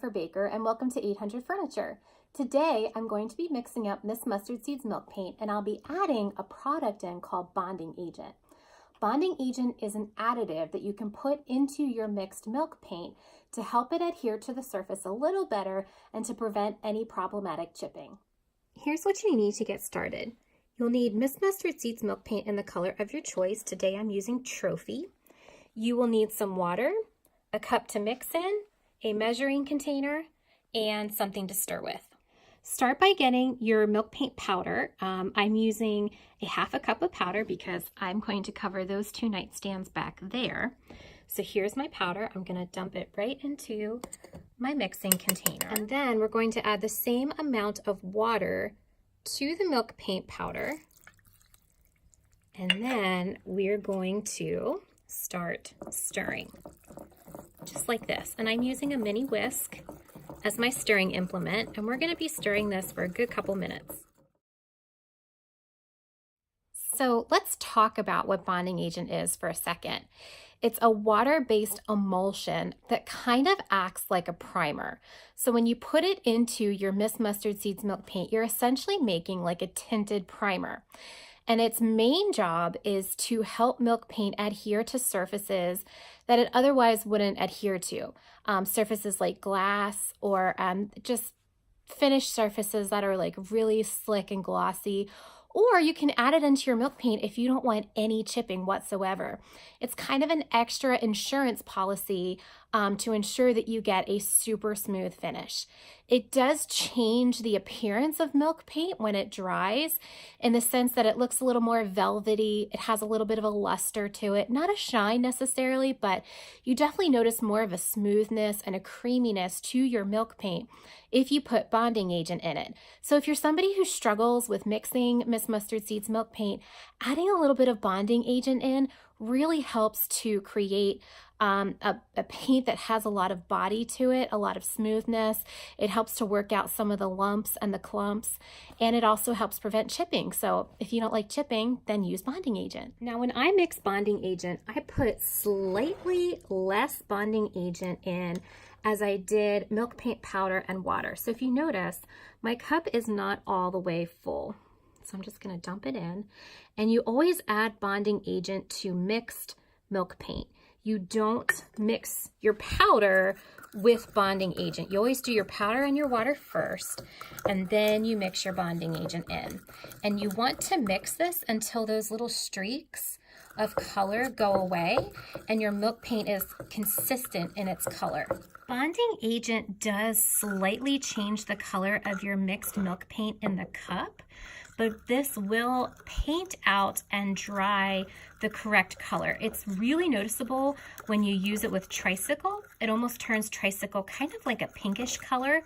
Jennifer Baker and welcome to 800 Furniture. Today I'm going to be mixing up Miss Mustard Seeds milk paint and I'll be adding a product in called bonding agent. Bonding agent is an additive that you can put into your mixed milk paint to help it adhere to the surface a little better and to prevent any problematic chipping. Here's what you need to get started. You'll need Miss Mustard Seeds milk paint in the color of your choice. Today I'm using Trophy. You will need some water, a cup to mix in, a measuring container, and something to stir with. Start by getting your milk paint powder. I'm using a half a cup of powder because I'm going to cover those two nightstands back there. So here's my powder. I'm going to dump it right into my mixing container. And then we're going to add the same amount of water to the milk paint powder. And then we're going to start stirring. Just like this. And I'm using a mini whisk as my stirring implement, and we're going to be stirring this for a good couple minutes. So let's talk about what bonding agent is for a second. It's a water-based emulsion that kind of acts like a primer. So when you put it into your Miss Mustard Seeds milk paint, you're essentially making like a tinted primer. And its main job is to help milk paint adhere to surfaces that it otherwise wouldn't adhere to. Surfaces like glass or just finished surfaces that are like really slick and glossy. Or you can add it into your milk paint if you don't want any chipping whatsoever. It's kind of an extra insurance policy to ensure that you get a super smooth finish. It does change the appearance of milk paint when it dries in the sense that it looks a little more velvety. It has a little bit of a luster to it, not a shine necessarily, but you definitely notice more of a smoothness and a creaminess to your milk paint if you put bonding agent in it. So if you're somebody who struggles with mixing Miss Mustard Seeds milk paint, adding a little bit of bonding agent in really helps to create a paint that has a lot of body to it, a lot of smoothness. It helps to work out some of the lumps and the clumps, and it also helps prevent chipping. So if you don't like chipping, then use bonding agent. Now when I mix bonding agent, I put slightly less bonding agent in as I did milk paint powder and water. So if you notice, my cup is not all the way full. So I'm just gonna dump it in. And you always add bonding agent to mixed milk paint. You don't mix your powder with bonding agent. You always do your powder and your water first, and then you mix your bonding agent in. And you want to mix this until those little streaks of color go away and your milk paint is consistent in its color. Bonding agent does slightly change the color of your mixed milk paint in the cup, but this will paint out and dry the correct color. It's really noticeable when you use it with Tricycle. It almost turns Tricycle kind of like a pinkish color,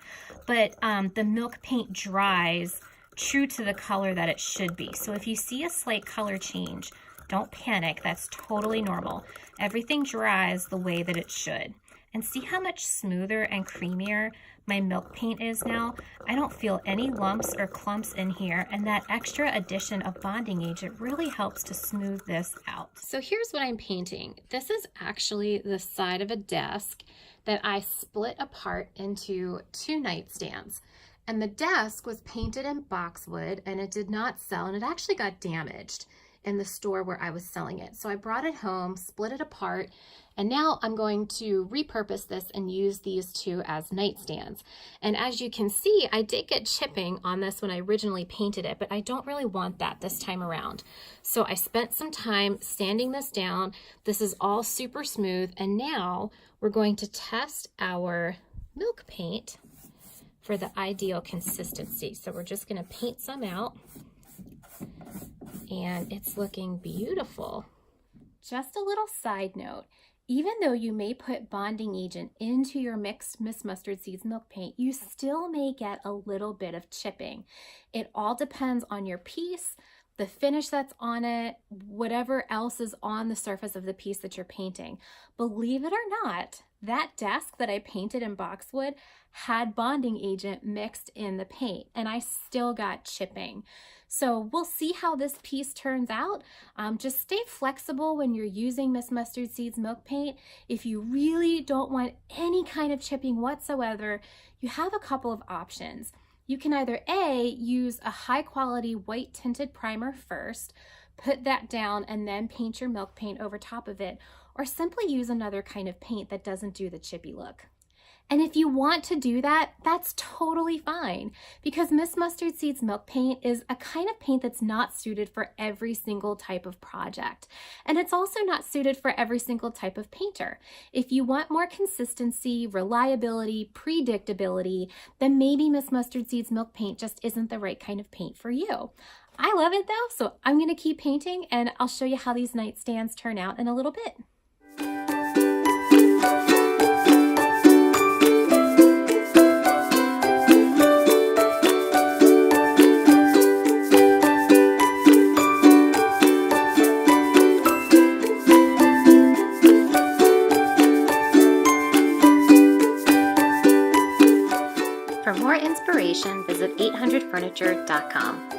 but the milk paint dries true to the color that it should be. So if you see a slight color change, don't panic, that's totally normal. Everything dries the way that it should. And see how much smoother and creamier my milk paint is now? I don't feel any lumps or clumps in here, and that extra addition of bonding agent really helps to smooth this out. So here's what I'm painting. This is actually the side of a desk that I split apart into two nightstands. And the desk was painted in boxwood and it did not sell, and it actually got damaged in the store where I was selling it. So I brought it home, split it apart, and now I'm going to repurpose this and use these two as nightstands. And as you can see, I did get chipping on this when I originally painted it, but I don't really want that this time around. So I spent some time sanding this down. This is all super smooth, and now we're going to test our milk paint for the ideal consistency. So we're just gonna paint some out, and it's looking beautiful. Just a little side note, even though you may put bonding agent into your mixed Miss Mustard Seeds milk paint, you still may get a little bit of chipping. It all depends on your piece, the finish that's on it, whatever else is on the surface of the piece that you're painting. Believe it or not, That desk that I painted in boxwood had bonding agent mixed in the paint, and I still got chipping. So we'll see how this piece turns out. Just stay flexible when you're using Miss Mustard Seeds milk paint. If you really don't want any kind of chipping whatsoever, you have a couple of options. You can either A, use a high quality white tinted primer first, put that down and then paint your milk paint over top of it, or simply use another kind of paint that doesn't do the chippy look. And if you want to do that, that's totally fine, because Miss Mustard Seeds milk paint is a kind of paint that's not suited for every single type of project. And it's also not suited for every single type of painter. If you want more consistency, reliability, predictability, then maybe Miss Mustard Seeds milk paint just isn't the right kind of paint for you. I love it though, so I'm gonna keep painting and I'll show you how these nightstands turn out in a little bit. For more inspiration, visit 800furniture.com.